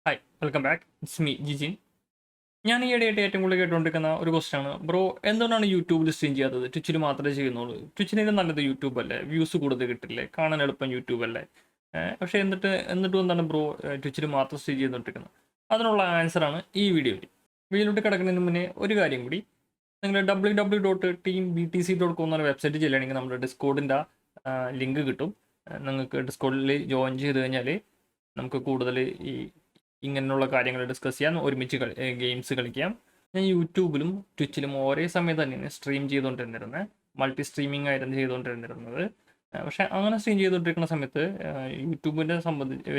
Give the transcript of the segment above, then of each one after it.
Hi welcome back. It's me Jijin. ഞാൻ ഈ ഇടയായിട്ട് ഏറ്റവും കൂടുതൽ കേട്ടുകൊണ്ടിരിക്കുന്ന ഒരു ക്വസ്റ്റ്യൻ ആണ്, ബ്രോ എന്തുകൊണ്ടാണ് യൂട്യൂബിൽ സ്ട്രീം ചെയ്യാത്തത്? ട്വിച്ചിൽ മാത്രമേ ചെയ്യുന്നുള്ളൂ. ട്വിച്ചിനേലും നല്ലത് യൂട്യൂബ് അല്ലേ? വ്യൂസ് കൂടുതൽ കിട്ടില്ലേ? കാണാൻ എളുപ്പം യൂട്യൂബ് അല്ലേ? പക്ഷേ എന്നിട്ടും എന്താണ് ബ്രോ ട്വിച്ചിൽ മാത്രം സ്ട്രീം ചെയ്തുകൊണ്ടിരിക്കുന്നത്? അതിനുള്ള ആൻസറാണ് ഈ വീഡിയോയിൽ. വീഡിയോയിലോട്ട് കിടക്കുന്നതിന് മുന്നേ ഒരു കാര്യം കൂടി, നിങ്ങൾ www.teambtc.com എന്ന വെബ്സൈറ്റ് ചെല്ലുകയാണെങ്കിൽ നമ്മുടെ ഡിസ്കോഡിൻ്റെ ലിങ്ക് കിട്ടും. നിങ്ങൾക്ക് ഡിസ്കോഡിൽ ജോയിൻ ചെയ്ത് കഴിഞ്ഞാൽ നമുക്ക് കൂടുതൽ ഈ ഇങ്ങനെയുള്ള കാര്യങ്ങൾ ഡിസ്കസ് ചെയ്യാൻ, ഒരുമിച്ച് ഗെയിംസ് കളിക്കാം. ഞാൻ യൂട്യൂബിലും ട്വിച്ചിലും ഒരേ സമയം തന്നെയാണ് സ്ട്രീം ചെയ്തുകൊണ്ടിരുന്നത്. മൾട്ടി സ്ട്രീമിംഗ് ആയിരുന്നു ചെയ്തുകൊണ്ടിരുന്നത്. പക്ഷേ അങ്ങനെ സ്ട്രീം ചെയ്തുകൊണ്ടിരിക്കുന്ന സമയത്ത് യൂട്യൂബിൻ്റെ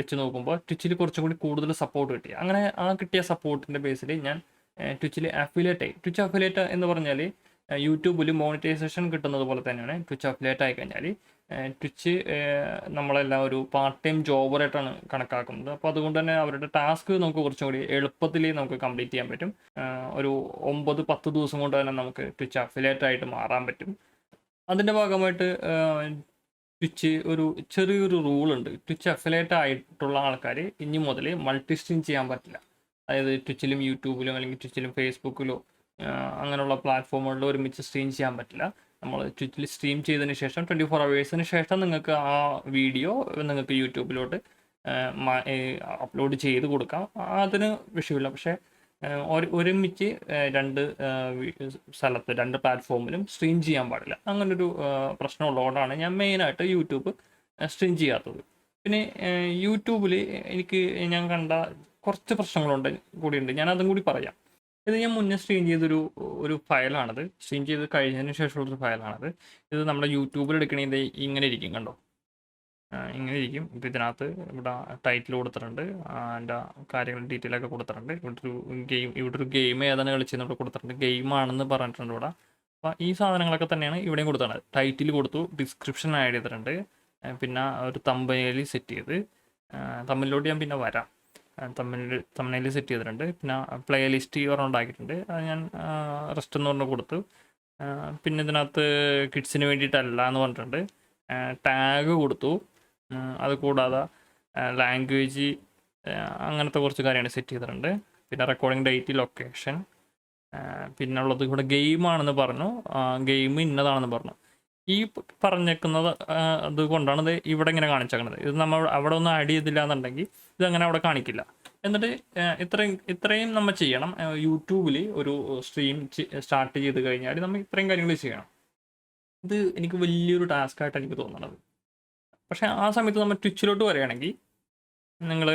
വെച്ച് നോക്കുമ്പോൾ ട്വിച്ചിൽ കുറച്ചും കൂടി കൂടുതൽ സപ്പോർട്ട് കിട്ടി. അങ്ങനെ ആ കിട്ടിയ സപ്പോർട്ടിൻ്റെ ബേസിൽ ഞാൻ ട്വിച്ചിൽ ട്വിച്ച് അഫിലിയേറ്റ് എന്ന് പറഞ്ഞാൽ യൂട്യൂബിൽ മോണിറ്റൈസേഷൻ കിട്ടുന്നത് പോലെ തന്നെയാണ് ട്വിച്ച് അഫിലിയേറ്റ് ആയി കഴിഞ്ഞാൽ ട്വിച്ച് നമ്മളെല്ലാം ഒരു പാർട്ട് ടൈം ജോബറായിട്ടാണ് കണക്കാക്കുന്നത്. അപ്പോൾ അതുകൊണ്ട് തന്നെ അവരുടെ ടാസ്ക് നമുക്ക് കുറച്ചും കൂടി എളുപ്പത്തിൽ നമുക്ക് കംപ്ലീറ്റ് ചെയ്യാൻ പറ്റും. ഒരു 9-10 ദിവസം കൊണ്ട് തന്നെ നമുക്ക് ട്വിച്ച് അഫിലിയേറ്റ് ആയിട്ട് മാറാൻ പറ്റും. അതിൻ്റെ ഭാഗമായിട്ട് ട്വിച്ച് ചെറിയൊരു റൂളുണ്ട്. ട്വിച്ച് അഫിലിയേറ്റ് ആയിട്ടുള്ള ആൾക്കാർ ഇനി മുതൽ മൾട്ടി സ്ട്രീം ചെയ്യാൻ പറ്റില്ല. അതായത് ട്വിച്ചിലും യൂട്യൂബിലും അല്ലെങ്കിൽ ട്വിച്ചിലും ഫേസ്ബുക്കിലോ അങ്ങനെയുള്ള പ്ലാറ്റ്ഫോമുകളിൽ ഒരുമിച്ച് സ്ട്രീം ചെയ്യാൻ പറ്റില്ല. നമ്മൾ ട്വിച്ചിൽ സ്ട്രീം ചെയ്തതിന് ശേഷം 24 hours ശേഷം നിങ്ങൾക്ക് ആ വീഡിയോ നിങ്ങൾക്ക് യൂട്യൂബിലോട്ട് അപ്ലോഡ് ചെയ്ത് കൊടുക്കാം. അതിന് വിഷയമില്ല. പക്ഷേ ഒരുമിച്ച് രണ്ട് സ്ഥലത്ത് 2 പ്ലാറ്റ്ഫോമിലും സ്ട്രീം ചെയ്യാൻ പാടില്ല. അങ്ങനൊരു പ്രശ്നമുള്ളതുകൊണ്ടാണ് ഞാൻ മെയിനായിട്ട് യൂട്യൂബ് സ്ട്രീം ചെയ്യാത്തത്. പിന്നെ യൂട്യൂബിൽ ഞാൻ കണ്ട കുറച്ച് പ്രശ്നങ്ങളുണ്ട് കൂടിയുണ്ട്. ഞാൻ അതും കൂടി പറയാം. ഇത് ഞാൻ മുന്നേ സ്ട്രീം ചെയ്തൊരു ഫയലാണത്. സ്ട്രീം ചെയ്ത് കഴിഞ്ഞതിന് ശേഷമുള്ളൊരു ഫയലാണത്. ഇത് നമ്മുടെ യൂട്യൂബിൽ എടുക്കണത് ഇങ്ങനെ ഇരിക്കും, കണ്ടോ? ഇങ്ങനെ ഇരിക്കും. ഇപ്പോൾ ഇതിനകത്ത് ഇവിടെ ടൈറ്റിൽ കൊടുത്തിട്ടുണ്ട്, അതിൻ്റെ കാര്യങ്ങൾ ഡീറ്റെയിലൊക്കെ കൊടുത്തിട്ടുണ്ട്. ഇവിടെ ഒരു ഗെയിം ഏതാണ് കളിച്ചതെന്ന് ഇവിടെ കൊടുത്തിട്ടുണ്ട്. ഗെയിമാണെന്ന് പറഞ്ഞിട്ടുണ്ട് ഇവിടെ. അപ്പോൾ ഈ സാധനങ്ങളൊക്കെ തന്നെയാണ് ഇവിടെയും കൊടുത്തത്. ടൈറ്റിൽ കൊടുത്തു, ഡിസ്ക്രിപ്ഷൻ ആഡ് ചെയ്തിട്ടുണ്ട്, പിന്നെ ഒരു തമ്പനയിൽ സെറ്റ് ചെയ്ത്, തമ്മിലോട്ട് ഞാൻ പിന്നെ വരാം. തമ്മിൽ സെറ്റ് ചെയ്തിട്ടുണ്ട്. പിന്നെ പ്ലേ ലിസ്റ്റ് ഉണ്ടാക്കിയിട്ടുണ്ട്. അത് ഞാൻ റെസ്റ്റ് എന്ന് പറഞ്ഞ് കൊടുത്തു. പിന്നെ ഇതിനകത്ത് കിഡ്സിന് വേണ്ടിയിട്ടല്ല എന്ന് പറഞ്ഞിട്ടുണ്ട്. ടാഗ് കൊടുത്തു. അത് കൂടാതെ ലാംഗ്വേജ് അങ്ങനത്തെ കുറച്ച് കാര്യങ്ങൾ സെറ്റ് ചെയ്തിട്ടുണ്ട്. പിന്നെ റെക്കോർഡിംഗ് ഡേറ്റ്, ലൊക്കേഷൻ, പിന്നെ ഉള്ളത് ഇവിടെ ഗെയിമാണെന്ന് പറഞ്ഞു. ഗെയിം ഇന്നതാണെന്ന് പറഞ്ഞു. ഈ പറഞ്ഞേക്കുന്നത് അതുകൊണ്ടാണ് ഇത് ഇവിടെ ഇങ്ങനെ കാണിച്ചേക്കുന്നത്. ഇത് നമ്മൾ അവിടെ ഒന്നും ആഡ് ചെയ്തില്ല എന്നുണ്ടെങ്കിൽ ഇതങ്ങനെ അവിടെ കാണിക്കില്ല. എന്നിട്ട് ഇത്രയും നമ്മൾ ചെയ്യണം. യൂട്യൂബിൽ ഒരു സ്ട്രീം സ്റ്റാർട്ട് ചെയ്ത് കഴിഞ്ഞാൽ നമ്മൾ ഇത്രയും കാര്യങ്ങൾ ചെയ്യണം. ഇത് എനിക്ക് വലിയൊരു ടാസ്ക്കായിട്ട് എനിക്ക് തോന്നുന്നത്. പക്ഷേ ആ സമയത്ത് നമ്മൾ ട്വിച്ചിലോട്ട് വരികയാണെങ്കിൽ നിങ്ങൾ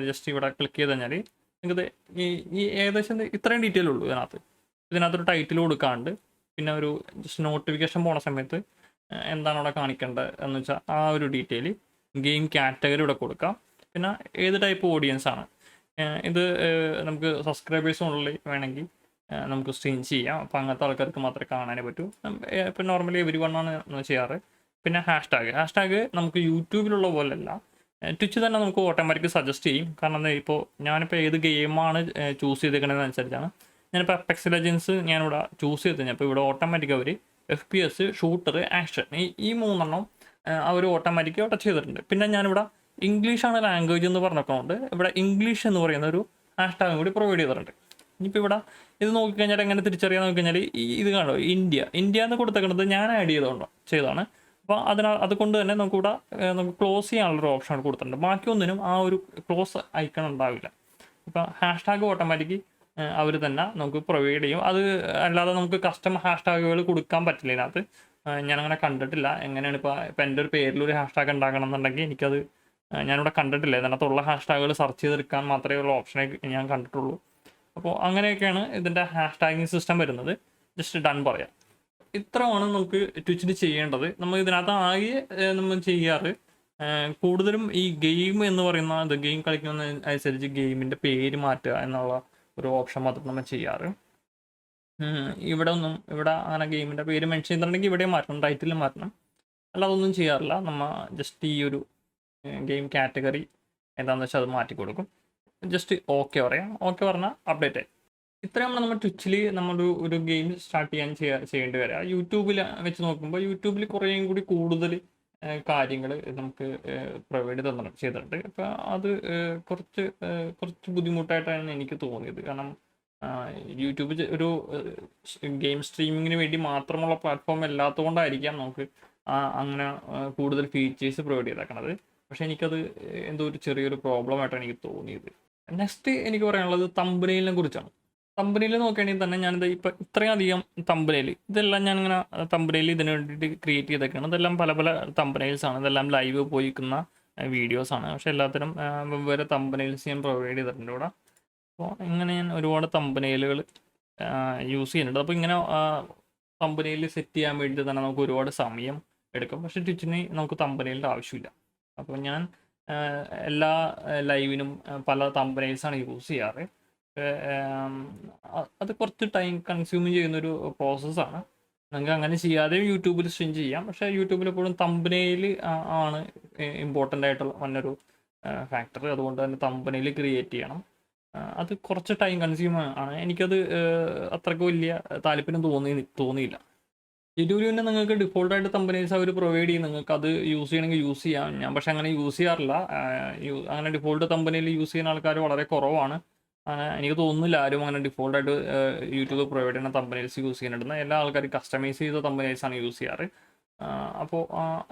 ജസ്റ്റ് ഇവിടെ ക്ലിക്ക് ചെയ്ത് കഴിഞ്ഞാൽ നിങ്ങൾക്കത് ഈ ഏകദേശം ഇത്രയും ഡീറ്റെയിൽ ഉള്ളൂ. ഇതിനകത്തൊരു ടൈറ്റിൽ കൊടുക്കാണ്ട്, പിന്നെ ഒരു ജസ്റ്റ് നോട്ടിഫിക്കേഷൻ പോണ സമയത്ത് എന്താണ് അവിടെ കാണിക്കേണ്ടത് എന്ന് വെച്ചാൽ ആ ഒരു ഡീറ്റെയിൽ, ഗെയിം കാറ്റഗറി ഇവിടെ കൊടുക്കാം. പിന്നെ ഏത് ടൈപ്പ് ഓഡിയൻസ് ആണ് ഇത്, നമുക്ക് സബ്സ്ക്രൈബേഴ്സ് ഉള്ളിൽ വേണമെങ്കിൽ നമുക്ക് സ്ട്രീം ചെയ്യാം. അപ്പോൾ അങ്ങനത്തെ ആൾക്കാർക്ക് മാത്രമേ കാണാനേ പറ്റൂ. ഇപ്പം നോർമലി എവരി വണ്ണാണ് ചെയ്യാറ്. പിന്നെ ഹാഷ്ടാഗ് നമുക്ക് യൂട്യൂബിലുള്ള പോലെയല്ല, ട്വിച്ച് തന്നെ നമുക്ക് ഓട്ടോമാറ്റിക് സജസ്റ്റ് ചെയ്യും. കാരണം ഇപ്പോൾ ഞാനിപ്പോൾ ഏത് ഗെയിമാണ് ചൂസ് ചെയ്തേക്കണതെന്നനുസരിച്ചാണ്. ഞാനിപ്പോൾ അപ്പെക്സ് ലെജൻസ് ഞാനിവിടെ ചൂസ് ചെയ്ത് കഴിഞ്ഞാൽ ഇപ്പോൾ ഇവിടെ ഓട്ടോമാറ്റിക് അവർ FPS, ഷൂട്ടർ, ആക്ഷൻ ഈ 3 അവർ ഓട്ടോമാറ്റിക് ഇവിടെ ചെയ്തിട്ടുണ്ട്. പിന്നെ ഞാനിവിടെ ഇംഗ്ലീഷാണ് ലാംഗ്വേജ് എന്ന് പറഞ്ഞിട്ടുണ്ട്. ഇവിടെ ഇംഗ്ലീഷ് എന്ന് പറയുന്ന ഒരു ഹാഷ്ടാഗും കൂടി പ്രൊവൈഡ് ചെയ്തിട്ടുണ്ട്. ഇനിയിപ്പോൾ ഇവിടെ ഇത് നോക്കിക്കഴിഞ്ഞാൽ എങ്ങനെ തിരിച്ചറിയാൻ നോക്കിക്കഴിഞ്ഞാൽ ഇത് കാണോ, ഇന്ത്യ എന്ന് കൊടുത്തേക്കുന്നത് ഞാൻ ആഡ് ചെയ്തതാണ്. അപ്പോൾ അതുകൊണ്ട് തന്നെ നമുക്ക് ക്ലോസ് ചെയ്യാനുള്ളൊരു ഓപ്ഷൻ കൊടുത്തിട്ടുണ്ട്. ബാക്കിയൊന്നിനും ആ ഒരു ക്ലോസ് ഐക്കൺ ഉണ്ടാവില്ല. ഇപ്പോൾ ഹാഷ്ടാഗ് ഓട്ടോമാറ്റിക് അവർ തന്നെ നമുക്ക് പ്രൊവൈഡ് ചെയ്യും. അത് അല്ലാതെ നമുക്ക് കസ്റ്റം ഹാഷ്ടാഗുകൾ കൊടുക്കാൻ പറ്റില്ല ഇതിനകത്ത്. ഞാനങ്ങനെ കണ്ടിട്ടില്ല. എങ്ങനെയാണ് ഇപ്പോൾ എൻ്റെ ഒരു പേരിലൊരു ഹാഷ്ടാഗ് ഉണ്ടാക്കണം എന്നുണ്ടെങ്കിൽ എനിക്കത് ഞാനിവിടെ കണ്ടിട്ടില്ല. ഇതിനകത്തുള്ള ഹാഷ്ടാഗുകൾ സെർച്ച് ചെയ്തെടുക്കാൻ മാത്രമേ ഉള്ള ഓപ്ഷനെ ഞാൻ കണ്ടിട്ടുള്ളൂ. അപ്പോൾ അങ്ങനെയൊക്കെയാണ് ഇതിൻ്റെ ഹാഷ്ടാഗിങ് സിസ്റ്റം വരുന്നത്. ജസ്റ്റ് ഡൺ പറയാം. ഇത്രയാണ് നമുക്ക് ട്വിച്ചിൽ ചെയ്യേണ്ടത്. നമ്മൾ ഇതിനകത്ത് ആകെ നമ്മൾ ചെയ്യാറ് കൂടുതലും ഈ ഗെയിം എന്ന് പറയുന്ന ഗെയിം കളിക്കുന്നതിനനുസരിച്ച് ഗെയിമിൻ്റെ പേര് മാറ്റുക എന്നുള്ള ഒരു ഓപ്ഷൻ മാത്രം നമ്മൾ ചെയ്യാറ്. ഇവിടെ അങ്ങനെ ഗെയിമിൻ്റെ പേര് മെൻഷൻ ചെയ്തിട്ടുണ്ടെങ്കിൽ ഇവിടെ മാറ്റണം, ടൈറ്റിൽ മാറ്റണം. അല്ലാതെ ഒന്നും ചെയ്യാറില്ല. നമ്മൾ ജസ്റ്റ് ഈ ഒരു ഗെയിം കാറ്റഗറി എന്താണെന്ന് വെച്ചാൽ അത് മാറ്റി കൊടുക്കും. ജസ്റ്റ് ഓക്കെ പറയാം. ഓക്കെ പറഞ്ഞാൽ അപ്ഡേറ്റ് ആയി. ഇത്രയാണ് നമ്മൾ ട്വിച്ചിൽ ഒരു ഗെയിം സ്റ്റാർട്ട് ചെയ്യേണ്ടി വരിക. യൂട്യൂബിൽ വെച്ച് നോക്കുമ്പോൾ യൂട്യൂബിൽ കുറേയും കൂടി കൂടുതൽ കാര്യങ്ങൾ നമുക്ക് പ്രൊവൈഡ് ചെയ്തിട്ടുണ്ട്. അപ്പോൾ അത് കുറച്ച് ബുദ്ധിമുട്ടായിട്ടാണ് എനിക്ക് തോന്നിയത്. കാരണം യൂട്യൂബ് ഒരു ഗെയിം സ്ട്രീമിങ്ങിന് വേണ്ടി മാത്രമുള്ള പ്ലാറ്റ്ഫോം അല്ലാത്തതുകൊണ്ടായിരിക്കാം നമുക്ക് അങ്ങനെ കൂടുതൽ ഫീച്ചേഴ്സ് പ്രൊവൈഡ് ചെയ്തേക്കണത്. പക്ഷേ എനിക്കത് എന്തോ ഒരു ചെറിയൊരു പ്രോബ്ലം ആയിട്ടാണ് എനിക്ക് തോന്നിയത്. നെക്സ്റ്റ് എനിക്ക് പറയാനുള്ളത് തമ്പനെയിലിനെ കുറിച്ചാണ്. തമ്പനെയിൽ നോക്കുകയാണെങ്കിൽ തന്നെ ഞാനിത് ഇപ്പം ഇത്രയും അധികം തമ്പനെയിൽ ഇതെല്ലാം ഞാനിങ്ങനെ തമ്പനെയിൽ ഇതിന് വേണ്ടിയിട്ട് ക്രിയേറ്റ് ചെയ്തേക്കാണ്. ഇതെല്ലാം പല പല തമ്പനെയിൽസാണ്. ഇതെല്ലാം ലൈവ് പോയിക്കുന്ന വീഡിയോസാണ്. പക്ഷേ എല്ലാത്തിനും വെവ്വേറെ തമ്പനെയിൽസ് ഞാൻ പ്രൊവൈഡ് ചെയ്തിട്ടുണ്ട് ഇവിടെ. അപ്പോൾ ഇങ്ങനെ ഞാൻ ഒരുപാട് തമ്പനെയിലുകൾ യൂസ് ചെയ്യുന്നുണ്ട്. അപ്പോൾ ഇങ്ങനെ തമ്പനെയിൽ സെറ്റ് ചെയ്യാൻ വേണ്ടി തന്നെ നമുക്ക് ഒരുപാട് സമയം എടുക്കും. പക്ഷേ ട്വിച്ചിന് നമുക്ക് തമ്പനെയിലിൻ്റെ ആവശ്യമില്ല. അപ്പോൾ ഞാൻ എല്ലാ ലൈവിനും പല തമ്പനെയിൽസാണ് യൂസ് ചെയ്യാറ്. അത് കുറച്ച് ടൈം കൺസ്യൂം ചെയ്യുന്നൊരു പ്രോസസ്സാണ്. നിങ്ങൾക്ക് അങ്ങനെ ചെയ്യാതെയും യൂട്യൂബിൽ സ്ട്രീം ചെയ്യാം. പക്ഷേ യൂട്യൂബിൽ എപ്പോഴും തമ്പനെയിൽ ആണ് ഇമ്പോർട്ടൻ്റ് ആയിട്ടുള്ള വന്നൊരു ഫാക്ടർ. അതുകൊണ്ട് തന്നെ തമ്പനെയിൽ ക്രിയേറ്റ് ചെയ്യണം. അത് കുറച്ച് ടൈം കൺസ്യൂം ആണ്. എനിക്കത് അത്രയ്ക്ക് വലിയ താല്പര്യം തോന്നിയില്ല. യൂട്യൂബിൽ തന്നെ നിങ്ങൾക്ക് ഡിഫോൾട്ടായിട്ട് തമ്പനെയിൽസ് അവർ പ്രൊവൈഡ് ചെയ്യും. നിങ്ങൾക്ക് അത് യൂസ് ചെയ്യണമെങ്കിൽ യൂസ് ചെയ്യാം. ഞാൻ പക്ഷേ അങ്ങനെ യൂസ് ചെയ്യാറില്ല. അങ്ങനെ ഡിഫോൾട്ട് തമ്പനെയിൽ യൂസ് ചെയ്യുന്ന ആൾക്കാർ വളരെ കുറവാണ്. എനിക്ക് തോന്നുന്നില്ല ആരും അങ്ങനെ ഡിഫോൾട്ടായിട്ട് യൂട്യൂബ് പ്രൊവൈഡ് ചെയ്യുന്ന തമ്പനെയിൽസ് യൂസ് ചെയ്യുന്നുണ്ടെന്ന്. എല്ലാ ആൾക്കാരും കസ്റ്റമൈസ് ചെയ്ത തമ്പനെയിൽസാണ് യൂസ് ചെയ്യാറ്. അപ്പോൾ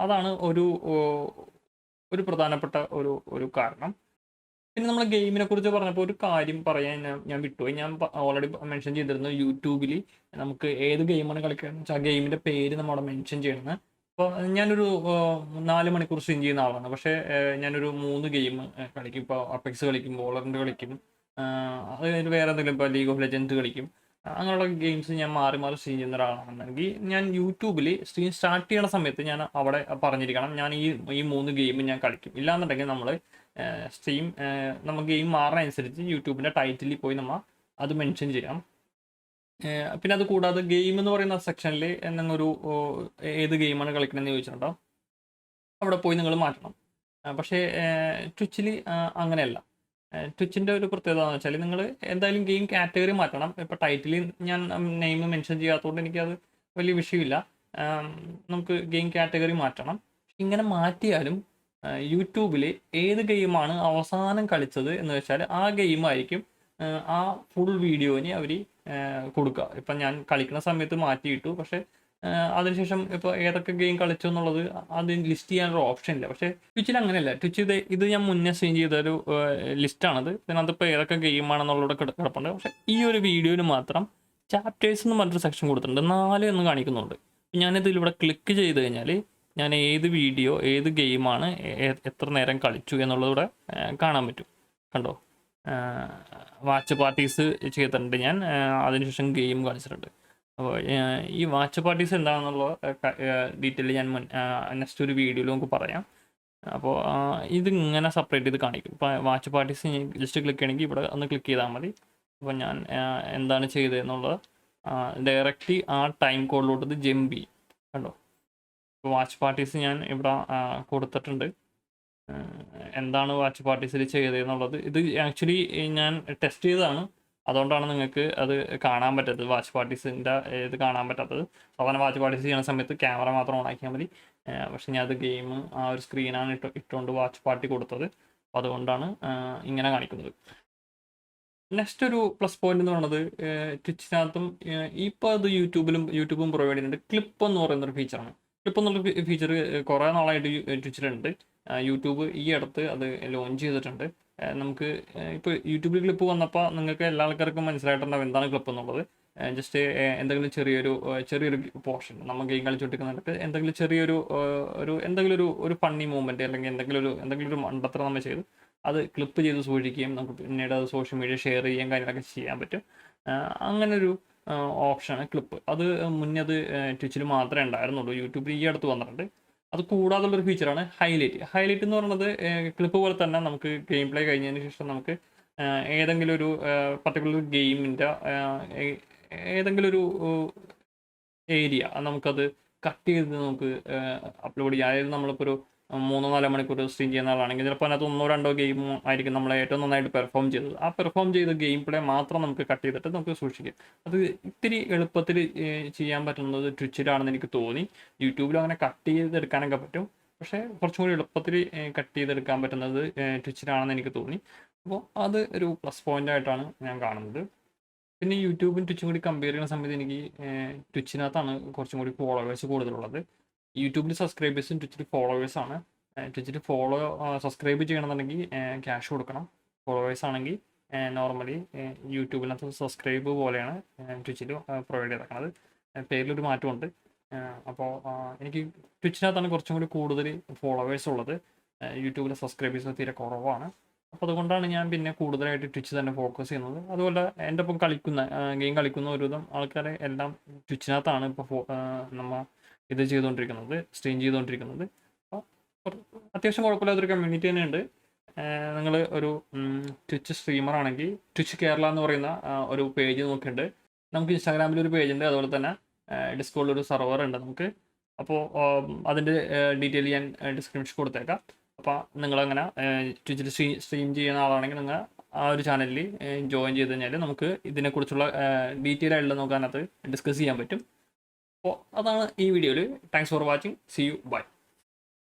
അതാണ് ഒരു പ്രധാനപ്പെട്ട ഒരു കാരണം. പിന്നെ നമ്മൾ ഗെയിമിനെ കുറിച്ച് പറഞ്ഞപ്പോൾ ഒരു കാര്യം പറയാൻ ഞാൻ വിട്ടുപോയി. ഞാൻ ഓൾറെഡി മെൻഷൻ ചെയ്തിരുന്നു യൂട്യൂബിൽ നമുക്ക് ഏത് ഗെയിമാണ് കളിക്കുകയെന്ന് വെച്ചാൽ ആ ഗെയിമിൻ്റെ പേര് നമ്മളവിടെ മെൻഷൻ ചെയ്യണമെന്ന്. അപ്പോൾ ഞാനൊരു 4 മണിക്കൂർ സ്ട്രീം ചെയ്യുന്ന ആളാണ്. പക്ഷേ ഞാനൊരു 3 ഗെയിം കളിക്കും. ഇപ്പോൾ അപ്പെക്സ് കളിക്കും, വോളറന്റ് കളിക്കും, അത് കഴിഞ്ഞിട്ട് വേറെ എന്തെങ്കിലും ഇപ്പോൾ ലീഗ് ഓഫ് ലെജൻഡ്സ് കളിക്കും. അങ്ങനെയുള്ള ഗെയിംസ് ഞാൻ മാറി മാറി സ്ട്രീം ചെയ്യുന്ന ഒരാളാണെന്നെങ്കിൽ ഞാൻ യൂട്യൂബിൽ സ്ട്രീം സ്റ്റാർട്ട് ചെയ്യണ സമയത്ത് ഞാൻ അവിടെ പറഞ്ഞിരിക്കണം ഞാൻ ഈ 3 ഗെയിം ഞാൻ കളിക്കും. ഇല്ലാന്നുണ്ടെങ്കിൽ നമ്മൾ സ്ട്രീം നമ്മൾ ഗെയിം മാറുന്ന അനുസരിച്ച് യൂട്യൂബിൻ്റെ ടൈറ്റിലിൽ പോയി നമ്മൾ അത് മെൻഷൻ ചെയ്യാം. പിന്നെ അത് കൂടാതെ ഗെയിം എന്ന് പറയുന്ന സെക്ഷനിൽ എന്തെങ്കിലും ഏത് ഗെയിമാണ് കളിക്കണമെന്ന് ചോദിച്ചിട്ടുണ്ടോ അവിടെ പോയി നിങ്ങൾ മാറ്റണം. പക്ഷേ ട്വിച്ചിൽ അങ്ങനെയല്ല. ട്വിച്ചിൻ്റെ ഒരു പ്രത്യേകത എന്ന് വെച്ചാൽ നിങ്ങൾ എന്തായാലും ഗെയിം കാറ്റഗറി മാറ്റണം. ഇപ്പോൾ ടൈറ്റിൽ ഞാൻ നെയിം മെൻഷൻ ചെയ്യാത്തതുകൊണ്ട് എനിക്കത് വലിയ വിഷയമില്ല. നമുക്ക് ഗെയിം കാറ്റഗറി മാറ്റണം. ഇങ്ങനെ മാറ്റിയാലും യൂട്യൂബിൽ ഏത് ഗെയിമാണ് അവസാനം കളിച്ചത് എന്ന് വെച്ചാൽ ആ ഗെയിമായിരിക്കും ആ ഫുൾ വീഡിയോന് അവർ കൊടുക്കുക. ഇപ്പം ഞാൻ കളിക്കുന്ന സമയത്ത് മാറ്റിയിട്ടു. പക്ഷേ അതിനുശേഷം ഇപ്പോൾ ഏതൊക്കെ ഗെയിം കളിച്ചു എന്നുള്ളത് അത് ലിസ്റ്റ് ചെയ്യാനൊരു ഓപ്ഷൻ ഇല്ല. പക്ഷേ ട്വിച്ചിൽ അങ്ങനെയല്ല. ട്വിച്ച് ഇത് ഞാൻ മുന്നേ സ്ട്രീം ചെയ്തൊരു ലിസ്റ്റാണത്. ഇതിനകത്തിപ്പോൾ ഏതൊക്കെ ഗെയിമാണെന്നുള്ളത് കിടപ്പുണ്ട്. പക്ഷേ ഈ ഒരു വീഡിയോയിൽ മാത്രം ചാപ്റ്റേഴ്സ് എന്ന് പറഞ്ഞൊരു സെക്ഷൻ കൊടുത്തിട്ടുണ്ട്. 4 എന്ന് കാണിക്കുന്നുണ്ട്. ഞാനിതിലിവിടെ ക്ലിക്ക് ചെയ്ത് കഴിഞ്ഞാൽ ഞാൻ ഏത് വീഡിയോ ഏത് ഗെയിമാണ് എത്ര നേരം കളിച്ചു എന്നുള്ളതിവിടെ കാണാൻ പറ്റും. കണ്ടോ, വാച്ച് പാർട്ടീസ് ചെയ്തിട്ടുണ്ട് ഞാൻ. അതിനുശേഷം ഗെയിം കളിച്ചിട്ടുണ്ട്. അപ്പോൾ ഈ വാച്ച് പാർട്ടീസ് എന്താണെന്നുള്ള ഡീറ്റെയിൽ ഞാൻ നെക്സ്റ്റ് ഒരു വീഡിയോയിൽ നമുക്ക് പറയാം. അപ്പോൾ ഇതിങ്ങനെ സെപ്പറേറ്റ് ചെയ്ത് കാണിക്കും. ഇപ്പോൾ വാച്ച് പാർട്ടീസ് ജസ്റ്റ് ക്ലിക്ക് ചെയ്യണമെങ്കിൽ ഇവിടെ ഒന്ന് ക്ലിക്ക് ചെയ്താൽ മതി. അപ്പോൾ ഞാൻ എന്താണ് ചെയ്തതെന്നുള്ളത് ഡയറക്റ്റ് ആ ടൈം കോഡിലോട്ട് ഇത് ജമ്പ് ചെയ്യും. കണ്ടോ, ഇപ്പോൾ വാച്ച് പാർട്ടീസ് ഞാൻ ഇവിടെ കൊടുത്തിട്ടുണ്ട്. എന്താണ് വാച്ച് പാർട്ടീസിൽ ചെയ്തതെന്നുള്ളത് ഇത് ആക്ച്വലി ഞാൻ ടെസ്റ്റ് ചെയ്തതാണ്. അതുകൊണ്ടാണ് നിങ്ങൾക്ക് അത് കാണാൻ പറ്റാത്തത്. വാച്ച് പാർട്ടീസിൻ്റെ ഇത് കാണാൻ പറ്റാത്തത്. സാധാരണ വാച്ച് പാർട്ടീസ് ചെയ്യുന്ന സമയത്ത് ക്യാമറ മാത്രം ഓൺ ആക്കിയാൽ മതി. പക്ഷേ ഞാൻ അത് ഗെയിം ആ ഒരു സ്ക്രീനാണ് ഇട്ടുകൊണ്ട് വാച്ച് പാർട്ടി കൊടുത്തത്. അപ്പോൾ അതുകൊണ്ടാണ് ഇങ്ങനെ കാണിക്കുന്നത്. നെക്സ്റ്റ് ഒരു പ്ലസ് പോയിന്റ് എന്ന് പറയുന്നത് ട്വിച്ചിനകത്തും ഇപ്പോൾ അത് യൂട്യൂബും പ്രൊവൈഡ് ചെയ്യുന്നുണ്ട്. ക്ലിപ്പ് എന്ന് പറയുന്നൊരു ഫീച്ചറാണ്. ക്ലിപ്പ് എന്നുള്ള ഫീച്ചർ കുറേ നാളായിട്ട് ട്വിച്ചിലുണ്ട്. യൂട്യൂബ് ഈ അടുത്ത് അത് ലോഞ്ച് ചെയ്തിട്ടുണ്ട്. നമുക്ക് ഇപ്പോൾ യൂട്യൂബിൽ ക്ലിപ്പ് വന്നപ്പോൾ നിങ്ങൾക്ക് എല്ലാ ആൾക്കാർക്കും മനസ്സിലായിട്ടുണ്ടാവും എന്താണ് ക്ലിപ്പ് എന്നുള്ളത്. ജസ്റ്റ് എന്തെങ്കിലും ചെറിയൊരു പോർഷൻ നമ്മൾ ഗെയിം കളിച്ചുകൊണ്ടിരിക്കുന്നിടത്ത് എന്തെങ്കിലും എന്തെങ്കിലും ഒരു ഫണ്ണി മൂവ്മെൻറ്റ് അല്ലെങ്കിൽ എന്തെങ്കിലും ഒരു മണ്ടത്തരം നമ്മൾ ചെയ്ത് അത് ക്ലിപ്പ് ചെയ്ത് സൂക്ഷിക്കുകയും നമുക്ക് പിന്നീട് അത് സോഷ്യൽ മീഡിയ ഷെയർ ചെയ്യാൻ കാര്യങ്ങളൊക്കെ ചെയ്യാൻ പറ്റും. അങ്ങനൊരു ഓപ്ഷനാണ് ക്ലിപ്പ്. അത് മുന്നേ അത് ട്വിച്ചിൽ മാത്രമേ ഉണ്ടായിരുന്നുള്ളൂ. യൂട്യൂബിൽ ഈ അടുത്ത് വന്നിട്ടുണ്ട്. അത് കൂടാതുള്ളൊരു ഫീച്ചറാണ് ഹൈലൈറ്റ് എന്ന് പറയുന്നത് ക്ലിപ്പ് പോലെ തന്നെ നമുക്ക് ഗെയിം പ്ലേ കഴിഞ്ഞതിന് ശേഷം നമുക്ക് ഏതെങ്കിലും ഒരു പർട്ടിക്കുലർ ഗെയിമിൻ്റെ ഏതെങ്കിലും ഒരു ഏരിയ നമുക്കത് കട്ട് ചെയ്ത് നമുക്ക് അപ്ലോഡ് ചെയ്യാം. അതായത് നമ്മളിപ്പോൾ ഒരു 3-4 മണിക്കൂർ സ്ട്രീം ചെയ്യുന്ന ആളാണെങ്കിൽ ചിലപ്പോൾ അതിനകത്ത് 1-2 ഗെയിം ആയിരിക്കും നമ്മൾ ഏറ്റവും നന്നായിട്ട് പെർഫോം ചെയ്തത്. ആ പെർഫോം ചെയ്ത ഗെയിം പ്ലേ മാത്രം നമുക്ക് കട്ട് ചെയ്തിട്ട് നമുക്ക് സൂക്ഷിക്കാം. അത് ഇത്തിരി എളുപ്പത്തിൽ ചെയ്യാൻ പറ്റുന്നത് ട്വിച്ചിലാണെന്ന് എനിക്ക് തോന്നി. യൂട്യൂബിൽ അങ്ങനെ കട്ട് ചെയ്തെടുക്കാനൊക്കെ പറ്റും. പക്ഷേ കുറച്ചും കൂടി എളുപ്പത്തിൽ കട്ട് ചെയ്തെടുക്കാൻ പറ്റുന്നത് ട്വിച്ചിലാണെന്ന് എനിക്ക് തോന്നി. അപ്പോൾ അത് ഒരു പ്ലസ് പോയിന്റ് ആയിട്ടാണ് ഞാൻ കാണുന്നത്. പിന്നെ യൂട്യൂബും ട്വിച്ചും കൂടി കമ്പയർ ചെയ്യുന്ന സമയത്ത് എനിക്ക് ട്വിച്ചിനകത്താണ് കുറച്ചും കൂടി ഫോളോവേഴ്സ് കൂടുതലുള്ളത്. യൂട്യൂബിൽ സബ്സ്ക്രൈബേഴ്സും ട്വിച്ചിൽ ഫോളോവേഴ്സാണ്. ട്വിച്ചിൽ സബ്സ്ക്രൈബ് ചെയ്യണമെന്നുണ്ടെങ്കിൽ ക്യാഷ് കൊടുക്കണം. ഫോളോവേഴ്സ് ആണെങ്കിൽ നോർമലി യൂട്യൂബിനകത്ത് സബ്സ്ക്രൈബ് പോലെയാണ് ട്വിച്ചിൽ പ്രൊവൈഡ് ചെയ്തേക്കുന്നത്. പേരിലൊരു മാറ്റമുണ്ട്. അപ്പോൾ എനിക്ക് ട്വിച്ചിനകത്താണ് കുറച്ചും കൂടി കൂടുതൽ ഫോളോവേഴ്സ് ഉള്ളത്. യൂട്യൂബിലെ സബ്സ്ക്രൈബേഴ്സ് തീരെ കുറവാണ്. അപ്പോൾ അതുകൊണ്ടാണ് ഞാൻ പിന്നെ കൂടുതലായിട്ട് ട്വിച്ച് തന്നെ ഫോക്കസ് ചെയ്യുന്നത്. അതുപോലെ എൻ്റെ ഒപ്പം ഗെയിം കളിക്കുന്ന ഒരുവിധം ആൾക്കാരെ എല്ലാം ട്വിച്ചിനകത്താണ് ഇപ്പോൾ നമ്മൾ ഇത് ചെയ്തുകൊണ്ടിരിക്കുന്നത്, സ്ട്രീം ചെയ്തുകൊണ്ടിരിക്കുന്നത്. അപ്പോൾ അത്യാവശ്യം കുഴപ്പമില്ലാത്തൊരു കമ്മ്യൂണിറ്റി തന്നെയുണ്ട്. നിങ്ങൾ ഒരു ട്വിച്ച് സ്ട്രീമർ ആണെങ്കിൽ ട്വിച്ച് കേരള എന്ന് പറയുന്ന ഒരു പേജ് നോക്കിയിട്ടുണ്ട്. നമുക്ക് ഇൻസ്റ്റാഗ്രാമിൽ ഒരു പേജ് ഉണ്ട്, അതുപോലെ തന്നെ ഡിസ്കോഡിൽ ഒരു സെർവർ ഉണ്ട് നമുക്ക്. അപ്പോൾ അതിൻ്റെ ഡീറ്റെയിൽ ഞാൻ ഡിസ്ക്രിപ്ഷൻ കൊടുത്തേക്കാം. അപ്പോൾ നിങ്ങളങ്ങനെ ട്വിച്ചിൽ സ്ട്രീം ചെയ്യുന്ന ആളാണെങ്കിൽ നിങ്ങൾ ആ ഒരു ചാനലിൽ ജോയിൻ ചെയ്ത് കഴിഞ്ഞാൽ നമുക്ക് ഇതിനെക്കുറിച്ചുള്ള ഡീറ്റെയിൽ ആയിട്ടുള്ള നമുക്ക് അതിനകത്ത് ഡിസ്കസ് ചെയ്യാൻ പറ്റും. അപ്പോൾ അതാണ് ഈ വീഡിയോയിൽ. Thanks for watching. See you. By.